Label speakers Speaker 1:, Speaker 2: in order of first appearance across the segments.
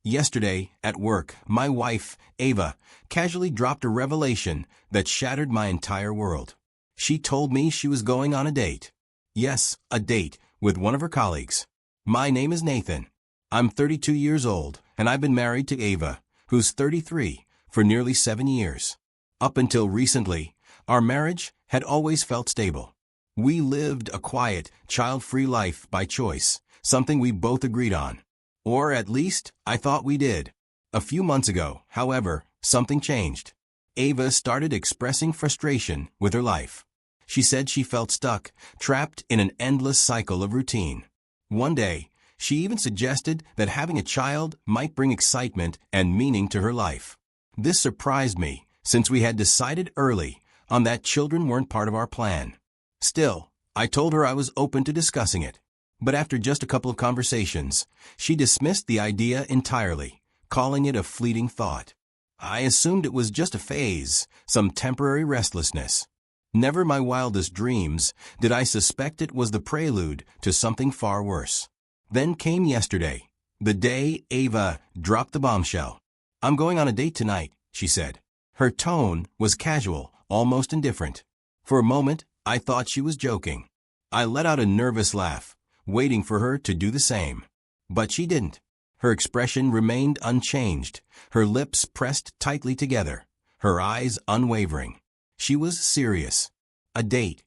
Speaker 1: Yesterday, at work, my wife, Ava, casually dropped a revelation that shattered my entire world. She told me she was going on a date. Yes, a date with one of her colleagues. My name is Nathan. I'm 32 years old, and I've been married to Ava, who's 33, for nearly 7 years. Up until recently, our marriage had always felt stable. We lived a quiet, child-free life by choice, something we both agreed on. Or at least, I thought we did. A few months ago, however, something changed. Ava started expressing frustration with her life. She said she felt stuck, trapped in an endless cycle of routine. One day, she even suggested that having a child might bring excitement and meaning to her life. This surprised me, since we had decided early on that children weren't part of our plan. Still, I told her I was open to discussing it. But after just a couple of conversations, she dismissed the idea entirely, calling it a fleeting thought. I assumed it was just a phase, some temporary restlessness. Never in my wildest dreams did I suspect it was the prelude to something far worse. Then came yesterday, the day Ava dropped the bombshell. "I'm going on a date tonight," she said. Her tone was casual, almost indifferent. For a moment, I thought she was joking. I let out a nervous laugh, waiting for her to do the same. But she didn't. Her expression remained unchanged, her lips pressed tightly together, her eyes unwavering. She was serious. "A date,"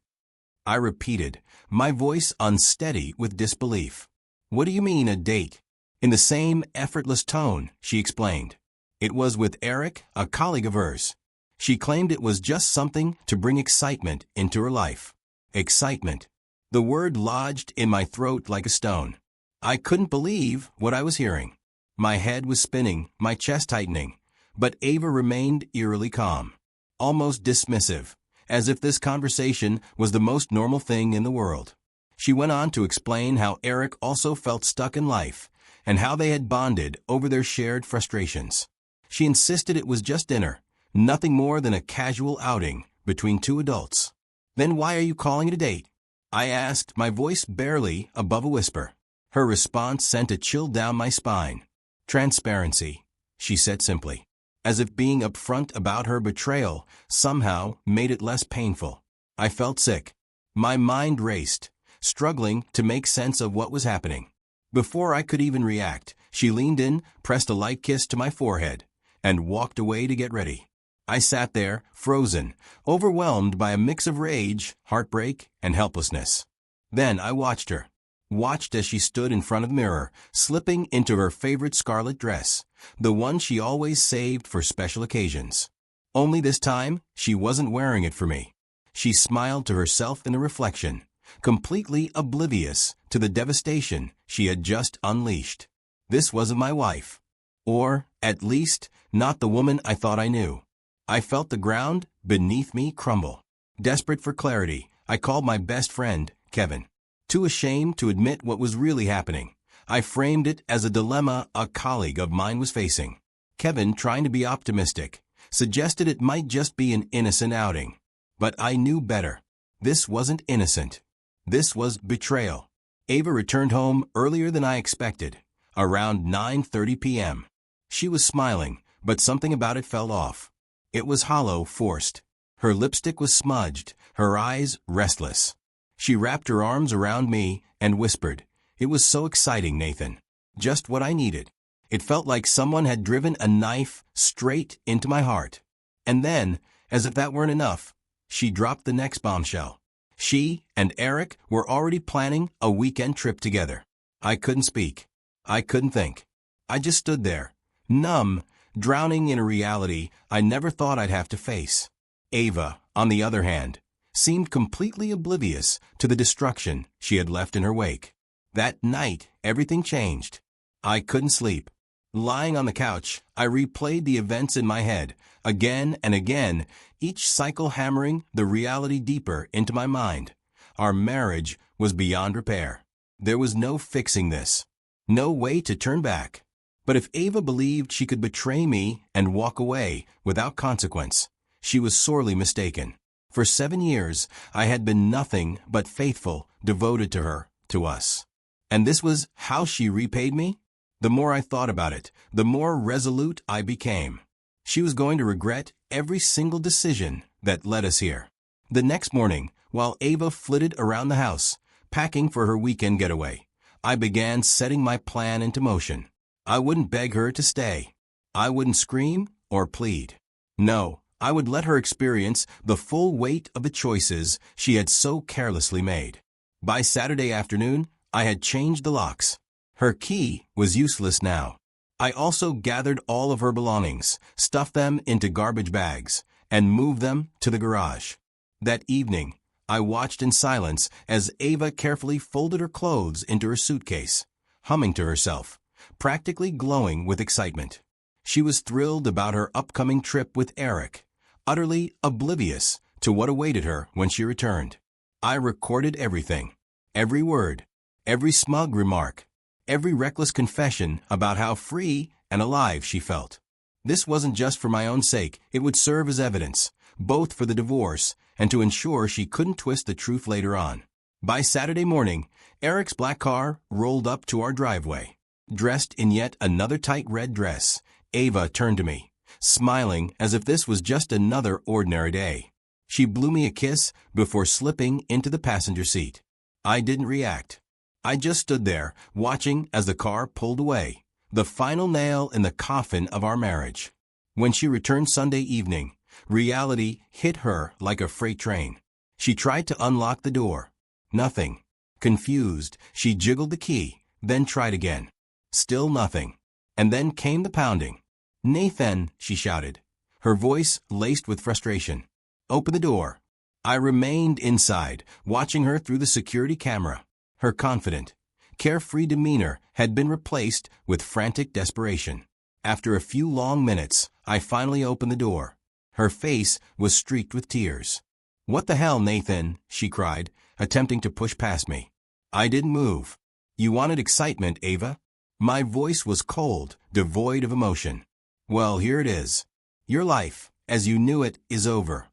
Speaker 1: I repeated, my voice unsteady with disbelief. "What do you mean, a date?" In the same effortless tone, she explained. It was with Eric, a colleague of hers. She claimed it was just something to bring excitement into her life. Excitement. The word lodged in my throat like a stone. I couldn't believe what I was hearing. My head was spinning, my chest tightening, but Ava remained eerily calm, almost dismissive, as if this conversation was the most normal thing in the world. She went on to explain how Eric also felt stuck in life, and how they had bonded over their shared frustrations. She insisted it was just dinner, nothing more than a casual outing between two adults. "Then why are you calling it a date?" I asked, my voice barely above a whisper. Her response sent a chill down my spine. "Transparency," she said simply, as if being upfront about her betrayal somehow made it less painful. I felt sick. My mind raced, struggling to make sense of what was happening. Before I could even react, she leaned in, pressed a light kiss to my forehead, and walked away to get ready. I sat there, frozen, overwhelmed by a mix of rage, heartbreak, and helplessness. Then I watched her. Watched as she stood in front of the mirror, slipping into her favorite scarlet dress, the one she always saved for special occasions. Only this time, she wasn't wearing it for me. She smiled to herself in the reflection, completely oblivious to the devastation she had just unleashed. This wasn't my wife. Or, at least, not the woman I thought I knew. I felt the ground beneath me crumble. Desperate for clarity, I called my best friend, Kevin. Too ashamed to admit what was really happening, I framed it as a dilemma a colleague of mine was facing. Kevin, trying to be optimistic, suggested it might just be an innocent outing. But I knew better. This wasn't innocent. This was betrayal. Ava returned home earlier than I expected, around 9:30 p.m. She was smiling, but something about it fell off. It was hollow, forced. Her lipstick was smudged, her eyes restless. She wrapped her arms around me and whispered, "It was so exciting, Nathan. Just what I needed." It felt like someone had driven a knife straight into my heart. And then, as if that weren't enough, she dropped the next bombshell. She and Eric were already planning a weekend trip together. I couldn't speak. I couldn't think. I just stood there, numb, drowning in a reality I never thought I'd have to face. Ava, on the other hand, seemed completely oblivious to the destruction she had left in her wake. That night, everything changed. I couldn't sleep. Lying on the couch, I replayed the events in my head, again and again, each cycle hammering the reality deeper into my mind. Our marriage was beyond repair. There was no fixing this. No way to turn back. But if Ava believed she could betray me and walk away without consequence, she was sorely mistaken. For 7 years, I had been nothing but faithful, devoted to her, to us. And this was how she repaid me? The more I thought about it, the more resolute I became. She was going to regret every single decision that led us here. The next morning, while Ava flitted around the house, packing for her weekend getaway, I began setting my plan into motion. I wouldn't beg her to stay. I wouldn't scream or plead. No, I would let her experience the full weight of the choices she had so carelessly made. By Saturday afternoon, I had changed the locks. Her key was useless now. I also gathered all of her belongings, stuffed them into garbage bags, and moved them to the garage. That evening, I watched in silence as Ava carefully folded her clothes into her suitcase, humming to herself, practically glowing with excitement. She was thrilled about her upcoming trip with Eric, utterly oblivious to what awaited her when she returned. I recorded everything, every word, every smug remark, every reckless confession about how free and alive she felt. This wasn't just for my own sake, it would serve as evidence, both for the divorce and to ensure she couldn't twist the truth later on. By Saturday morning, Eric's black car rolled up to our driveway. Dressed in yet another tight red dress, Ava turned to me, smiling as if this was just another ordinary day. She blew me a kiss before slipping into the passenger seat. I didn't react. I just stood there, watching as the car pulled away, the final nail in the coffin of our marriage. When she returned Sunday evening, reality hit her like a freight train. She tried to unlock the door. Nothing. Confused, she jiggled the key, then tried again. Still nothing. And then came the pounding. "Nathan," she shouted, her voice laced with frustration. "Open the door." I remained inside, watching her through the security camera. Her confident, carefree demeanor had been replaced with frantic desperation. After a few long minutes, I finally opened the door. Her face was streaked with tears. "What the hell, Nathan?" she cried, attempting to push past me. I didn't move. "You wanted excitement, Ava?" My voice was cold, devoid of emotion. "Well, here it is. Your life, as you knew it, is over."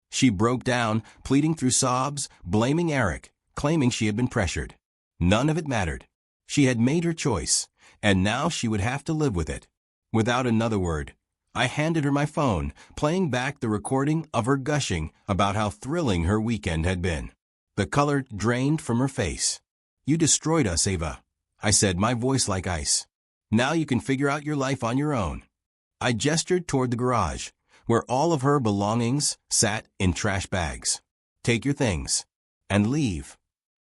Speaker 1: She broke down, pleading through sobs, blaming Eric, claiming she had been pressured. None of it mattered. She had made her choice, and now she would have to live with it. Without another word, I handed her my phone, playing back the recording of her gushing about how thrilling her weekend had been. The color drained from her face. "You destroyed us, Ava," I said, my voice like ice. "Now you can figure out your life on your own." I gestured toward the garage, where all of her belongings sat in trash bags. "Take your things and leave."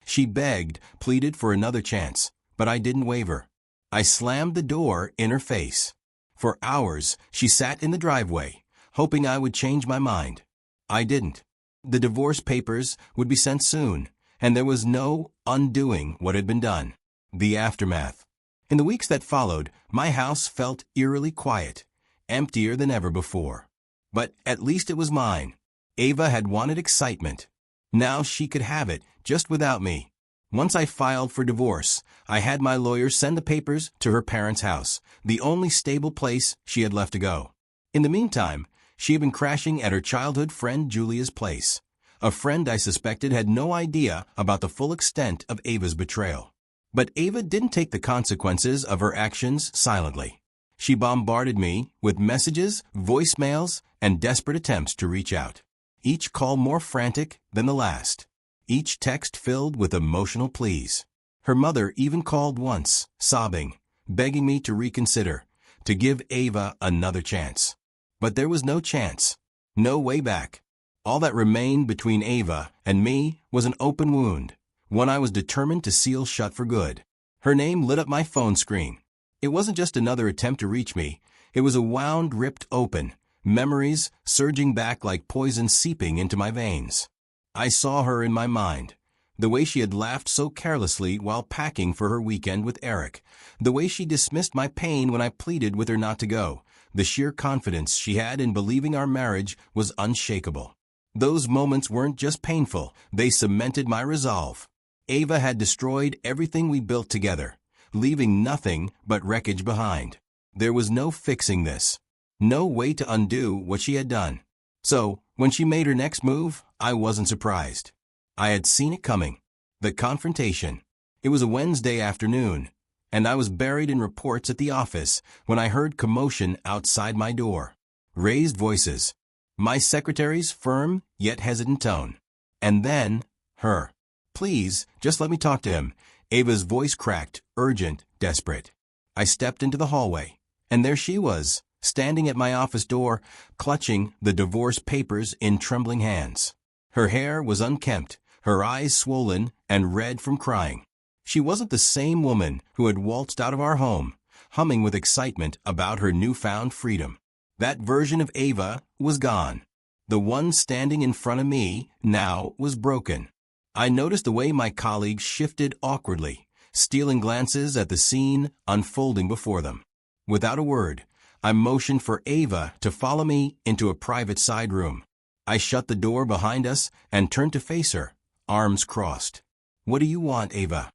Speaker 1: She begged, pleaded for another chance, but I didn't waver. I slammed the door in her face. For hours, she sat in the driveway, hoping I would change my mind. I didn't. The divorce papers would be sent soon, and there was no undoing what had been done. The aftermath. In the weeks that followed, my house felt eerily quiet, emptier than ever before. But at least it was mine. Ava had wanted excitement. Now she could have it, just without me. Once I filed for divorce, I had my lawyer send the papers to her parents' house, the only stable place she had left to go. In the meantime, she had been crashing at her childhood friend Julia's place, a friend I suspected had no idea about the full extent of Ava's betrayal. But Ava didn't take the consequences of her actions silently. She bombarded me with messages, voicemails, and desperate attempts to reach out. Each call more frantic than the last. Each text filled with emotional pleas. Her mother even called once, sobbing, begging me to reconsider, to give Ava another chance. But there was no chance. No way back. All that remained between Ava and me was an open wound, one I was determined to seal shut for good. Her name lit up my phone screen. It wasn't just another attempt to reach me. It was a wound ripped open, memories surging back like poison seeping into my veins. I saw her in my mind. The way she had laughed so carelessly while packing for her weekend with Eric. The way she dismissed my pain when I pleaded with her not to go. The sheer confidence she had in believing our marriage was unshakable. Those moments weren't just painful, they cemented my resolve. Ava had destroyed everything we built together, leaving nothing but wreckage behind. There was no fixing this. No way to undo what she had done. So, when she made her next move, I wasn't surprised. I had seen it coming. The confrontation. It was a Wednesday afternoon. and I was buried in reports at the office when I heard commotion outside my door. Raised voices. My secretary's firm yet hesitant tone. And then, her. "Please, just let me talk to him." Ava's voice cracked, urgent, desperate. I stepped into the hallway, and there she was, standing at my office door, clutching the divorce papers in trembling hands. Her hair was unkempt, her eyes swollen and red from crying. She wasn't the same woman who had waltzed out of our home, humming with excitement about her newfound freedom. That version of Ava was gone. The one standing in front of me now was broken. I noticed the way my colleagues shifted awkwardly, stealing glances at the scene unfolding before them. Without a word, I motioned for Ava to follow me into a private side room. I shut the door behind us and turned to face her, arms crossed. "What do you want, Ava?"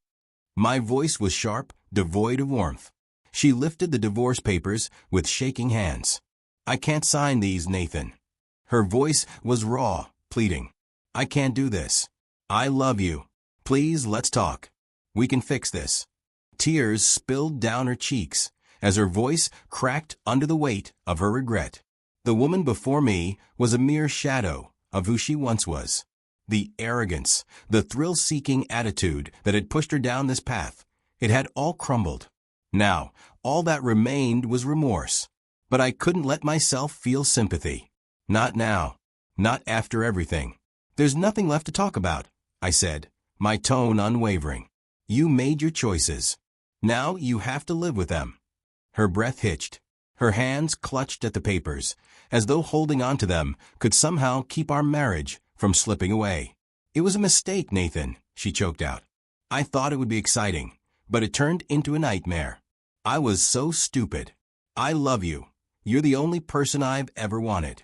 Speaker 1: My voice was sharp, devoid of warmth. She lifted the divorce papers with shaking hands. "I can't sign these, Nathan." Her voice was raw, pleading. "I can't do this. I love you. Please, let's talk. We can fix this." Tears spilled down her cheeks as her voice cracked under the weight of her regret. The woman before me was a mere shadow of who she once was. The arrogance, the thrill-seeking attitude that had pushed her down this path, it had all crumbled. Now, all that remained was remorse. But I couldn't let myself feel sympathy. Not now. Not after everything. "There's nothing left to talk about," I said, my tone unwavering. "You made your choices. Now you have to live with them." Her breath hitched. Her hands clutched at the papers, as though holding on to them could somehow keep our marriage from slipping away. "It was a mistake, Nathan," she choked out. "I thought it would be exciting, but it turned into a nightmare. I was so stupid. I love you. You're the only person I've ever wanted."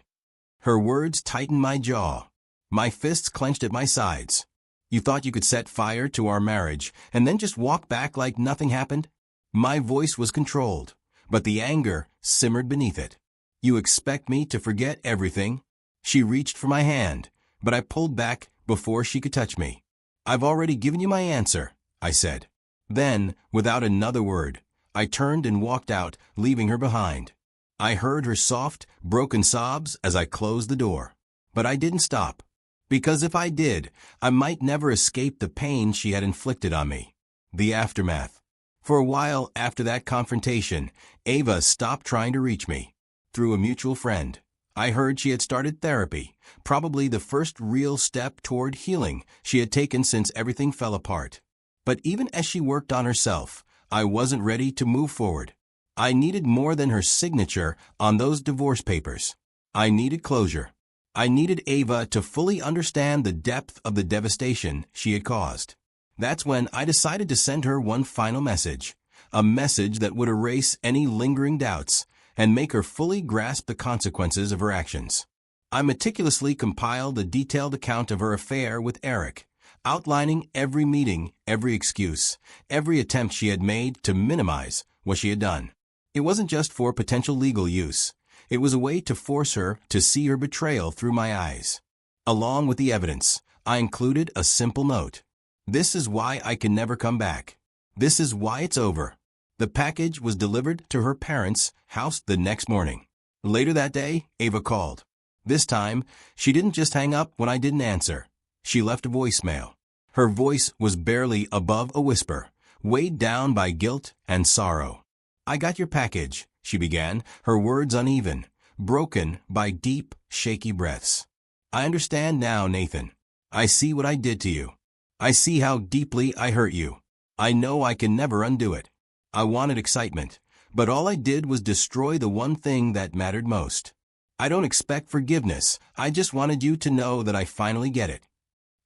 Speaker 1: Her words tightened my jaw. My fists clenched at my sides. "You thought you could set fire to our marriage and then just walk back like nothing happened?" My voice was controlled, but the anger simmered beneath it. "You expect me to forget everything?" She reached for my hand, but I pulled back before she could touch me. "I've already given you my answer," I said. Then, without another word, I turned and walked out, leaving her behind. I heard her soft, broken sobs as I closed the door. But I didn't stop. Because if I did, I might never escape the pain she had inflicted on me. The aftermath. For a while after that confrontation, Ava stopped trying to reach me. Through a mutual friend, I heard she had started therapy, probably the first real step toward healing she had taken since everything fell apart. But even as she worked on herself, I wasn't ready to move forward. I needed more than her signature on those divorce papers. I needed closure. I needed Ava to fully understand the depth of the devastation she had caused. That's when I decided to send her one final message, a message that would erase any lingering doubts and make her fully grasp the consequences of her actions. I meticulously compiled a detailed account of her affair with Eric, outlining every meeting, every excuse, every attempt she had made to minimize what she had done. It wasn't just for potential legal use. It was a way to force her to see her betrayal through my eyes. Along with the evidence, I included a simple note. "This is why I can never come back. This is why it's over." The package was delivered to her parents' house the next morning. Later that day, Ava called. This time, she didn't just hang up when I didn't answer. She left a voicemail. Her voice was barely above a whisper, weighed down by guilt and sorrow. "I got your package," she began, her words uneven, broken by deep, shaky breaths. "I understand now, Nathan. I see what I did to you. I see how deeply I hurt you. I know I can never undo it. I wanted excitement, but all I did was destroy the one thing that mattered most. I don't expect forgiveness. I just wanted you to know that I finally get it."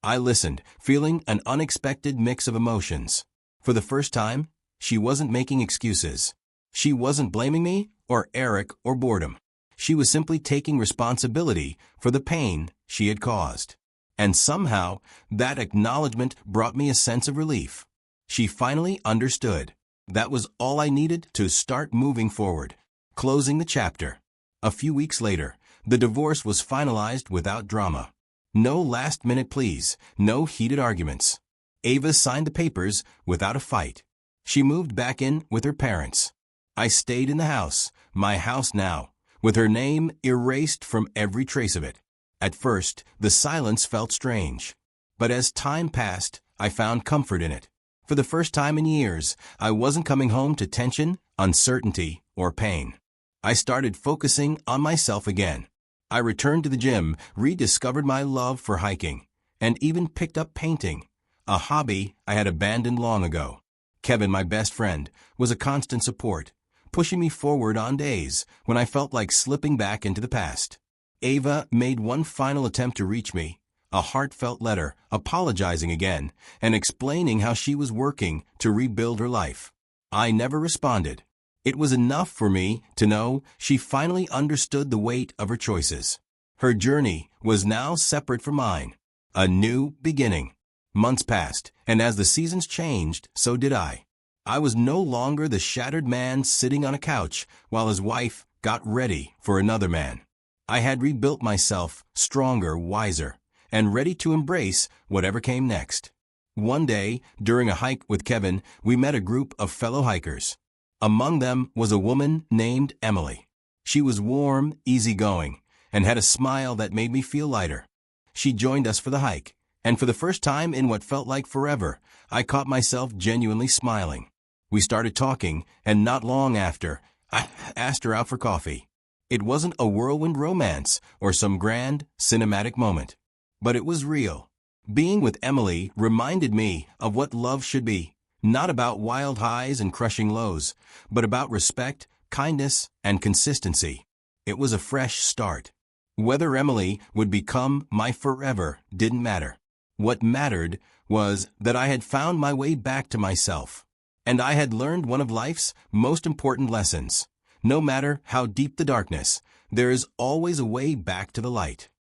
Speaker 1: I listened, feeling an unexpected mix of emotions. For the first time, she wasn't making excuses. She wasn't blaming me, or Eric, or boredom. She was simply taking responsibility for the pain she had caused. And somehow, that acknowledgement brought me a sense of relief. She finally understood. That was all I needed to start moving forward, closing the chapter. A few weeks later, the divorce was finalized without drama. No last-minute pleas, no heated arguments. Ava signed the papers without a fight. She moved back in with her parents. I stayed in the house, my house now, with her name erased from every trace of it. At first, the silence felt strange. But as time passed, I found comfort in it. For the first time in years, I wasn't coming home to tension, uncertainty, or pain. I started focusing on myself again. I returned to the gym, rediscovered my love for hiking, and even picked up painting, a hobby I had abandoned long ago. Kevin, my best friend, was a constant support, pushing me forward on days when I felt like slipping back into the past. Ava made one final attempt to reach me, a heartfelt letter, apologizing again, and explaining how she was working to rebuild her life. I never responded. It was enough for me to know she finally understood the weight of her choices. Her journey was now separate from mine. A new beginning. Months passed, and as the seasons changed, so did I. I was no longer the shattered man sitting on a couch while his wife got ready for another man. I had rebuilt myself, stronger, wiser, and ready to embrace whatever came next. One day, during a hike with Kevin, we met a group of fellow hikers. Among them was a woman named Emily. She was warm, easygoing, and had a smile that made me feel lighter. She joined us for the hike, and for the first time in what felt like forever, I caught myself genuinely smiling. We started talking, and not long after, I asked her out for coffee. It wasn't a whirlwind romance or some grand, cinematic moment, but it was real. Being with Emily reminded me of what love should be, not about wild highs and crushing lows, but about respect, kindness, and consistency. It was a fresh start. Whether Emily would become my forever didn't matter. What mattered was that I had found my way back to myself, and I had learned one of life's most important lessons. No matter how deep the darkness, there is always a way back to the light.